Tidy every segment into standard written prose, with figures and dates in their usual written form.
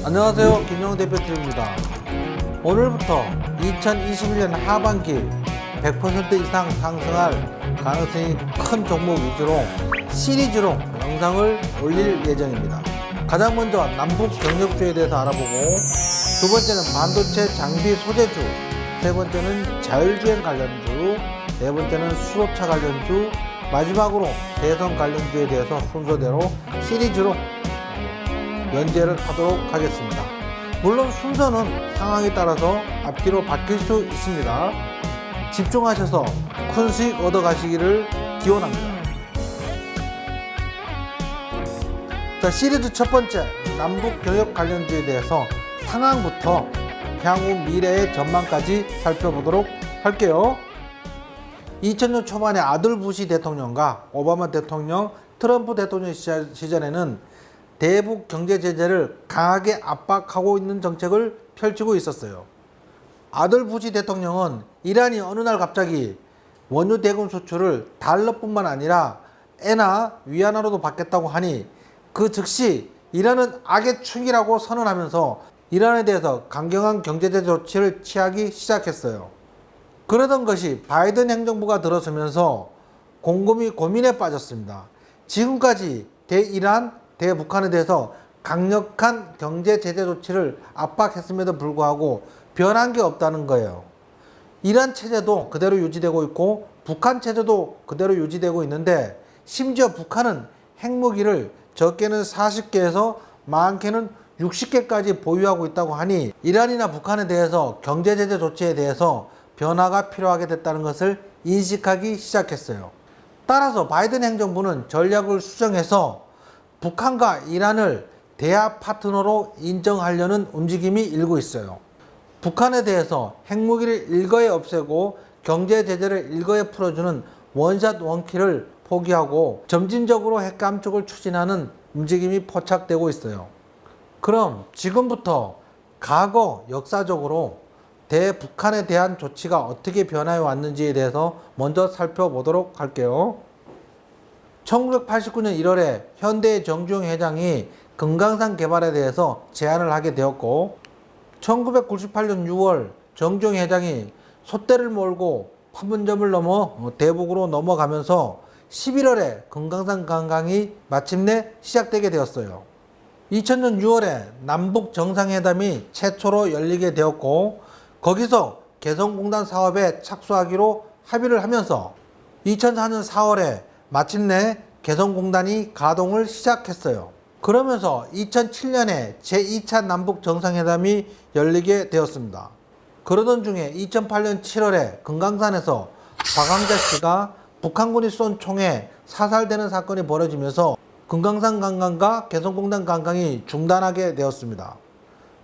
안녕하세요, 김영우 대표팀입니다. 오늘부터 2021년 하반기 100% 이상 상승할 가능성이 큰 종목 위주로 시리즈로 영상을 올릴 예정입니다. 가장 먼저 남북 경력주에 대해서 알아보고, 두 번째는 반도체 장비 소재주, 세 번째는 자율주행 관련주, 네 번째는 수소차 관련주, 마지막으로 대선 관련주에 대해서 순서대로 시리즈로 연재를 하도록 하겠습니다. 물론 순서는 상황에 따라서 앞뒤로 바뀔 수 있습니다. 집중하셔서 큰 수익 얻어 가시기를 기원합니다. 자, 시리즈 첫 번째, 남북 경협 관련주에 대해서 상황부터 향후 미래의 전망까지 살펴보도록 할게요. 2000년 초반에 아들 부시 대통령과 오바마 대통령, 트럼프 대통령 시절에는 대북 경제 제재를 강하게 압박하고 있는 정책을 펼치고 있었어요. 아들 부시 대통령은 이란이 어느 날 갑자기 원유 대금 수출을 달러뿐만 아니라 엔화, 위안화로도 받겠다고 하니 그 즉시 이란은 악의 축이라고 선언하면서 이란에 대해서 강경한 경제제재 조치를 취하기 시작했어요. 그러던 것이 바이든 행정부가 들어서면서 곰곰이 고민에 빠졌습니다. 지금까지 대이란, 대북한에 대해서 강력한 경제 제재 조치를 압박했음에도 불구하고 변한 게 없다는 거예요. 이란 체제도 그대로 유지되고 있고 북한 체제도 그대로 유지되고 있는데, 심지어 북한은 핵무기를 적게는 40개에서 많게는 60개까지 보유하고 있다고 하니 이란이나 북한에 대해서 경제 제재 조치에 대해서 변화가 필요하게 됐다는 것을 인식하기 시작했어요. 따라서 바이든 행정부는 전략을 수정해서 북한과 이란을 대화 파트너로 인정하려는 움직임이 일고 있어요. 북한에 대해서 핵무기를 일거에 없애고 경제 제재를 일거에 풀어주는 원샷 원킬을 포기하고 점진적으로 핵 감축을 추진하는 움직임이 포착되고 있어요. 그럼 지금부터 과거 역사적으로 대북한에 대한 조치가 어떻게 변화해 왔는지에 대해서 먼저 살펴보도록 할게요. 1989년 1월에 현대의 정주영 회장이 금강산 개발에 대해서 제안을 하게 되었고, 1998년 6월 정주영 회장이 솥대를 몰고 판문점을 넘어 대북으로 넘어가면서 11월에 금강산 관광이 마침내 시작되게 되었어요. 2000년 6월에 남북 정상회담이 최초로 열리게 되었고, 거기서 개성공단 사업에 착수하기로 합의를 하면서 2004년 4월에 마침내 개성공단이 가동을 시작했어요. 그러면서 2007년에 제2차 남북 정상회담이 열리게 되었습니다. 그러던 중에 2008년 7월에 금강산에서 박광자 씨가 북한군이 쏜 총에 사살되는 사건이 벌어지면서 금강산 관광과 개성공단 관광이 중단하게 되었습니다.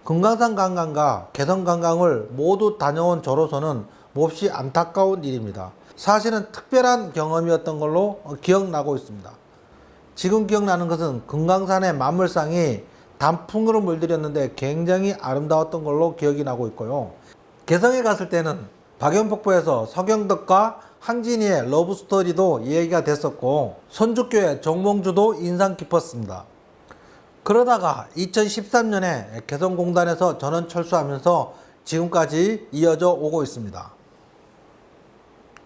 금강산 관광과 개성 관광을 모두 다녀온 저로서는 몹시 안타까운 일입니다. 사실은 특별한 경험이었던 걸로 기억나고 있습니다. 지금 기억나는 것은 금강산의 만물상이 단풍으로 물들였는데 굉장히 아름다웠던 걸로 기억이 나고 있고요. 개성에 갔을 때는 박연폭포에서 서경덕과 항진이의 러브스토리도 이야기가 됐었고, 손주교의 정몽주도 인상 깊었습니다. 그러다가 2013년에 개성공단에서 전원 철수하면서 지금까지 이어져 오고 있습니다.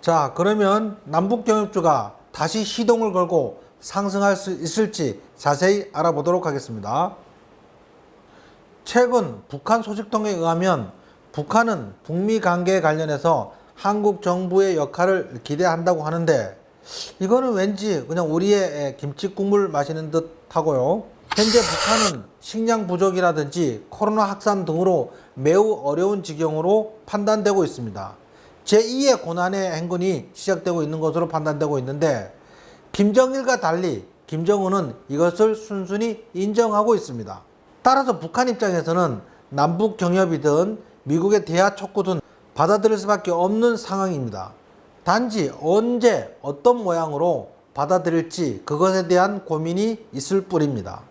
자, 그러면 남북경협주가 다시 시동을 걸고 상승할 수 있을지 자세히 알아보도록 하겠습니다. 최근 북한 소식통에 의하면 북한은 북미 관계에 관련해서 한국 정부의 역할을 기대한다고 하는데, 이거는 왠지 그냥 우리의 김치국물 마시는 듯 하고요. 현재 북한은 식량 부족이라든지 코로나 확산 등으로 매우 어려운 지경으로 판단되고 있습니다. 제2의 고난의 행군이 시작되고 있는 것으로 판단되고 있는데, 김정일과 달리 김정은은 이것을 순순히 인정하고 있습니다. 따라서 북한 입장에서는 남북 경협이든 미국의 대화 촉구든 받아들일 수밖에 없는 상황입니다. 단지 언제 어떤 모양으로 받아들일지 그것에 대한 고민이 있을 뿐입니다.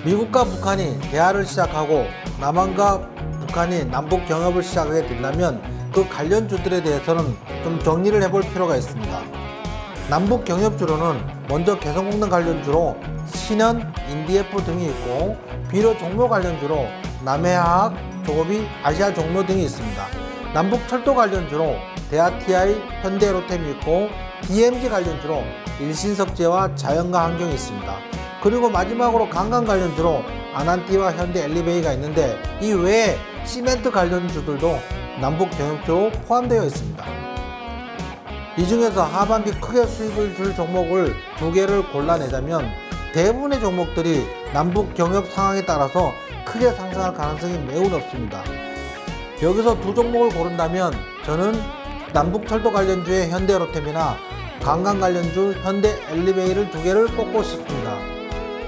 미국과 북한이 대화를 시작하고 남한과 북한이 남북 경협을 시작하게 된다면 그 관련주들에 대해서는 좀 정리를 해볼 필요가 있습니다. 남북 경협주로는 먼저 개성공단 관련주로 신현, 인디에프 등이 있고 비료 종로 관련주로 남해화학, 조업이, 아시아 종로 등이 있습니다. 남북 철도 관련주로 대하TI, 현대로템이 있고 DMG 관련주로 일신석재와 자연과 환경이 있습니다. 그리고 마지막으로 관광 관련주로 아난티와 현대 엘리베이가 있는데 이 외에 시멘트 관련주들도 남북 경협주로 포함되어 있습니다. 이 중에서 하반기 크게 수익을 줄 종목을 두 개를 골라내자면 대부분의 종목들이 남북 경협 상황에 따라서 크게 상승할 가능성이 매우 높습니다. 여기서 두 종목을 고른다면 저는 남북 철도 관련주의 현대로템이나 관광 관련주 현대 엘리베이를 두 개를 꼽고 싶습니다.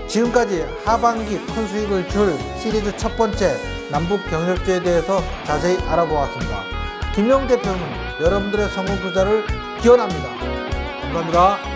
지금까지 하반기 큰 수익을 줄 시리즈 첫 번째 남북 경협주에 대해서 자세히 알아보았습니다. 김영 대표는 여러분들의 성공 투자를 기원합니다. 감사합니다.